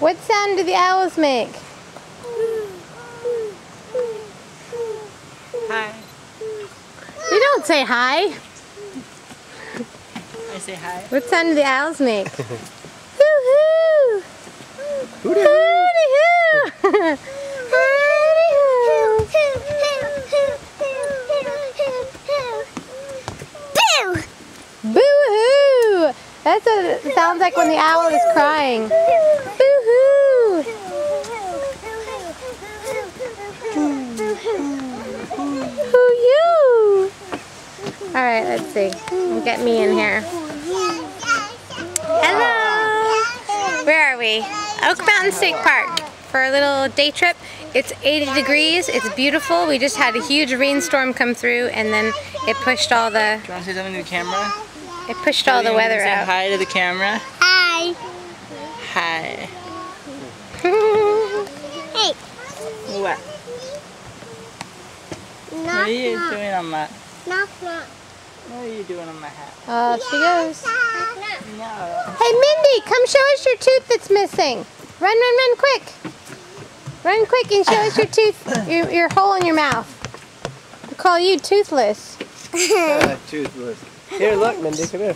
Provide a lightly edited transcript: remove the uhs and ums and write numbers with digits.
What sound do the owls make? Hi. You don't say hi. I say hi. What sound do the owls make? Hoo-hoo! Hooty-hoo! Boo-hoo! That's what it sounds like when the owl is crying. Boo-hoo! Hoo-you! Alright, let's see. We'll get me in here. Hello! Where are we? Oak Mountain State Park for a little day trip. It's 80 degrees. It's beautiful. We just had a huge rainstorm come through and then it pushed all the... Do you want to say something to the camera? It pushed all the weather say out. Hi to the camera. Hi. Hi. Hey. What? What are you doing on my? Knock. What are you doing on my hat? Oh, she goes. No. Hey, Mindy, come show us your tooth that's missing. Run, quick. Run quick and show us your tooth, your hole in your mouth. We call you toothless. Toothless. Here, look, Mindy, come here.